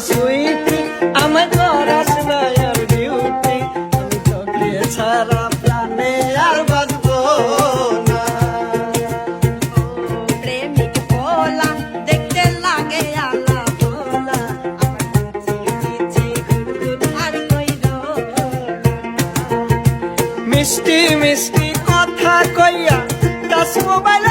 সুইটি আমায় করাস না আর বিউটি আমি তোকে ছাড়া প্রাণে আর বাঁচবো না প্রেমিক ভোলা দেখতে লাগে আলা ভোলা আমার চিচি আর কইরো মিষ্টি মিষ্টি কথা কইয়া টাচ মোবাইল